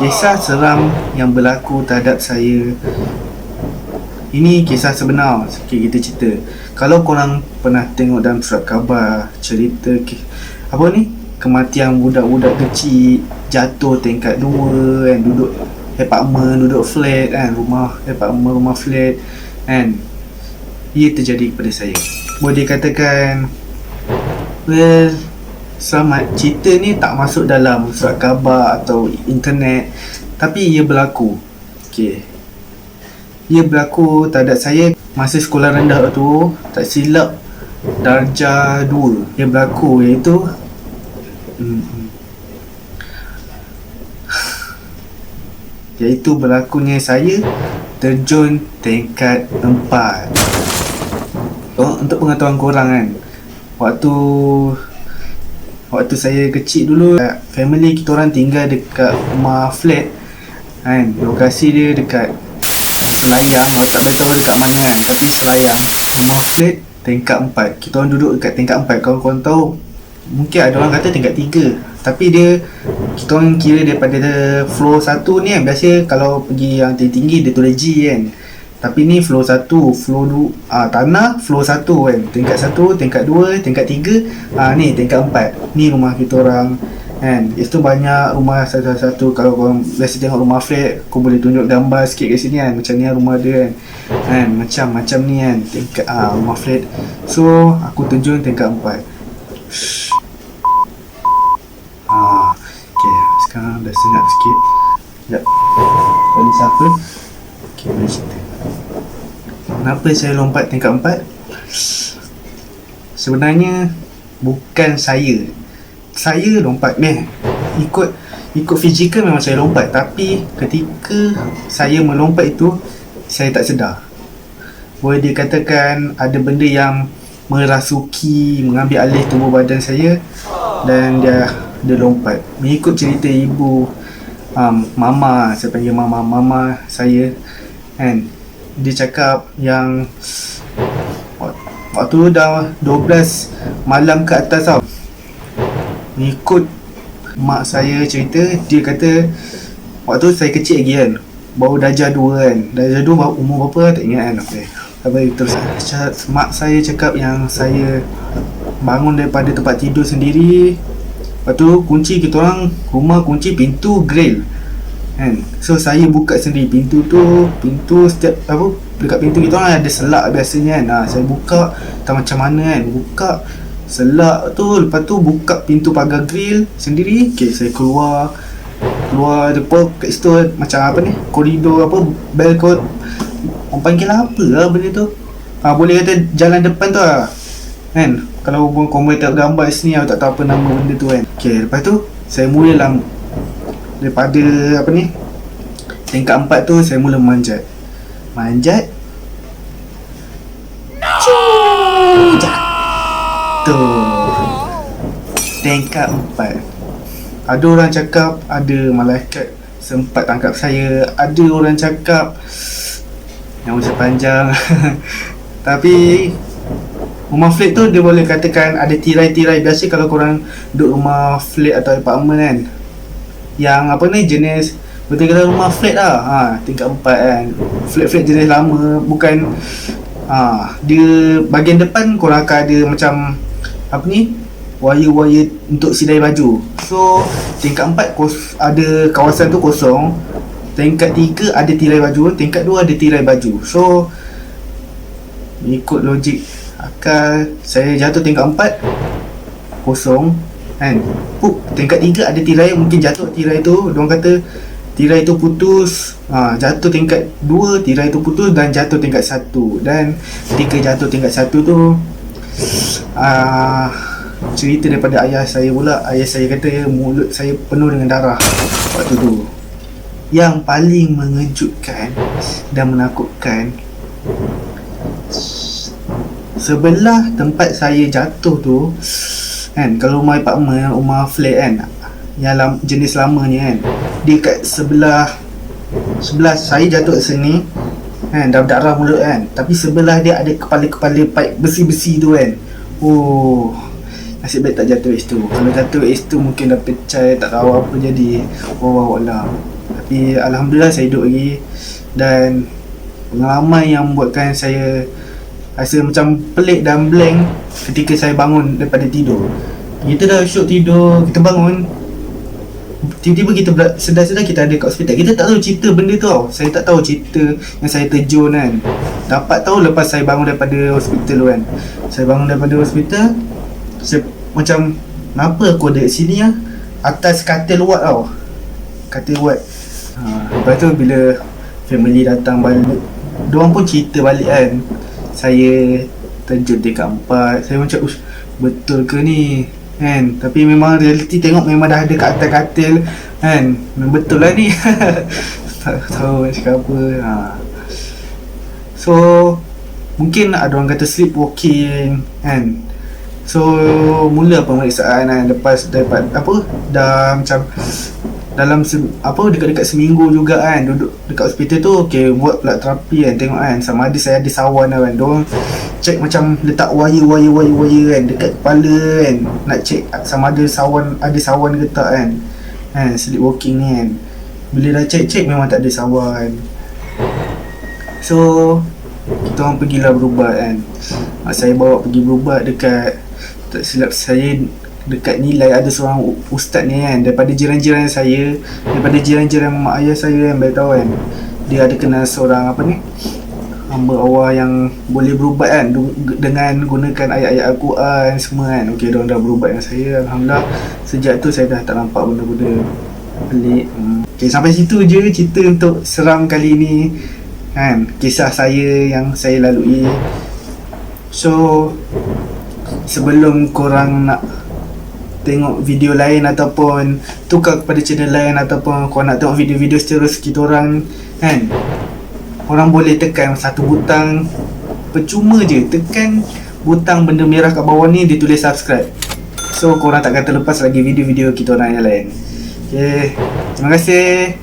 Kisah seram yang berlaku terhadap saya. Ini kisah sebenar. Kita cerita. Kalau korang pernah tengok dalam surat khabar cerita kematian budak-budak kecil jatuh tingkat 2 kan, duduk apartment, duduk flat kan, rumah apartment, rumah flat kan. Ia terjadi kepada saya. Boleh dikatakan, well, selamat, cerita ni tak masuk dalam surat khabar atau internet, tapi ia berlaku. Ia berlaku terhadap saya masa sekolah rendah tu, tak silap darjah 2. Ia berlaku iaitu berlakunya saya terjun tingkat 4. Untuk pengetahuan korang kan, waktu saya kecil dulu, family kita orang tinggal dekat rumah flat kan. Lokasi dia dekat Selayang, tak tahu dekat mana kan, tapi Selayang, rumah flat tingkat 4. Kita orang duduk dekat tingkat 4. Kalau korang tahu, mungkin ada orang kata tingkat 3, tapi kita orang kira daripada floor 1 ni kan. Biasa kalau pergi yang tinggi dia tulis G kan, tapi ni floor 1, floor 2, tanah floor 1 kan, tingkat 1, tingkat 2, tingkat 3, ni tingkat 4. Ni rumah kita orang kan. Itu banyak rumah satu-satu. Kalau korang biasa tengok rumah flat, aku boleh tunjuk gambar sikit kat sini kan, macam ni rumah dia kan, macam ni kan, tingkat rumah flat. So aku terjun tingkat 4. Sekarang dah senyap sikit. Sekejap, ni siapa? Mari cerita. Kenapa saya lompat tingkat 4? Sebenarnya bukan saya lompat ikut fizikal memang saya lompat, tapi ketika saya melompat itu saya tak sedar. Boleh dikatakan ada benda yang merasuki, mengambil alih tubuh badan saya, dan dia lompat. Mengikut cerita ibu, mama, saya panggil mama saya kan, dia cakap yang waktu dah 12 malam ke atas tau. Mengikut mak saya cerita, dia kata waktu saya kecil lagi kan, baru darjah 2 kan. Darjah 2 baru umur berapa tak ingat kan. Tapi terus mak saya cakap yang saya bangun daripada tempat tidur sendiri. Lepas tu kunci kita orang rumah, kunci pintu grill kan. So saya buka sendiri pintu setiap dekat pintu kita orang ada selak biasanya kan. Saya buka tak macam mana kan, buka selak tu, lepas tu buka pintu pagar grill sendiri. Saya keluar depan kat situ macam koridor balkon. Orang panggil apa lah benda tu, boleh kata jalan depan tu lah kan. Kalau korang tengok gambar sini, aku tak tahu apa nama benda tu kan. Lepas tu saya mula daripada tingkat 4 tu, saya mula manjat jatuh tingkat 4. Ada orang cakap ada malaikat sempat tangkap saya, ada orang cakap yang usia panjang tapi rumah flat tu dia boleh katakan ada tirai-tirai. Biasa kalau korang duduk rumah flat atau apartment kan, yang jenis betul kata rumah flat lah, tingkat 4 kan, flat jenis lama, bukan dia bahagian depan korang akan ada macam wire-wire untuk sidai baju. So tingkat 4 ada kawasan tu kosong, tingkat 3 ada tirai baju, tingkat 2 ada tirai baju. So ikut logik akal, saya jatuh tingkat 4 kosong kan, tingkat 3 ada tirai, mungkin jatuh tirai tu, diorang kata tirai tu putus, jatuh tingkat 2 tirai tu putus, dan jatuh tingkat 1. Dan ketika jatuh tingkat 1 tu, cerita daripada ayah saya pula. Ayah saya kata mulut saya penuh dengan darah waktu tu. Yang paling mengejutkan dan menakutkan, sebelah tempat saya jatuh tu kan, kalau rumah apartment, rumah flat kan, yang jenis lamanya kan, dia kat sebelah saya jatuh kat sini kan, dah berdarah mulut kan, tapi sebelah dia ada kepala-kepala pipe besi-besi tu kan. Nasib baik tak jatuh kat situ. Kalau jatuh kat situ mungkin dah pecah, tak tahu apa jadi. Wallahualam. Tapi Alhamdulillah saya hidup lagi. Dan pengalaman yang membuatkan saya rasa macam pelik dan blank ketika saya bangun daripada tidur. Kita dah syok tidur, kita bangun, tiba-tiba kita sedar-sedar kita ada kat hospital. Kita tak tahu cerita benda tu tau. Saya tak tahu cerita yang saya terjun kan. Dapat tahu lepas saya bangun daripada hospital tu kan. Saya bangun daripada hospital, saya macam, kenapa aku ada kat sini lah, atas katil ward tau, katil ward. Lepas tu bila family datang balik, diorang pun cerita balik kan, saya terjun tingkat 4. Saya macam, betul ke ni kan. Tapi memang realiti tengok memang dah ada kat atas katil kan. Memang betul lah ni. Tak tahu nak cakap apa. So mungkin ada orang kata sleepwalking kan. So mula pemeriksaan kan, lepas dapat dah macam dalam dekat-dekat seminggu juga kan duduk dekat hospital tu. Okay, buat pula terapi kan, tengok kan sama ada saya ada sawan kan. Diorang check macam letak wire kan dekat kepala kan, nak check sama ada sawan ke tak kan. Sleepwalking ni kan, bila dah check memang tak ada sawan. So kita orang pergilah berubat kan. Saya bawa pergi berubat dekat, tak silap saya, dekat Nilai ada seorang ustaz ni kan, daripada jiran-jiran saya, daripada jiran-jiran mak ayah saya yang beritahu kan. Dia ada kenal seorang hamba Allah yang boleh berubat kan dengan gunakan ayat-ayat Al-Quran semua kan. Okey, diorang dah berubat dengan saya. Alhamdulillah, sejak tu saya dah tak nampak benda-benda pelik. Okey, sampai situ je cerita untuk seram kali ni kan, kisah saya yang saya lalui. So sebelum korang nak tengok video lain ataupun tukar kepada channel lain, ataupun korang nak tengok video-video seterus kita orang kan, korang boleh tekan satu butang percuma je, tekan butang benda merah kat bawah ni, dia tulis subscribe. So korang takkan terlepas lagi video-video kita orang yang lain. Okay, terima kasih.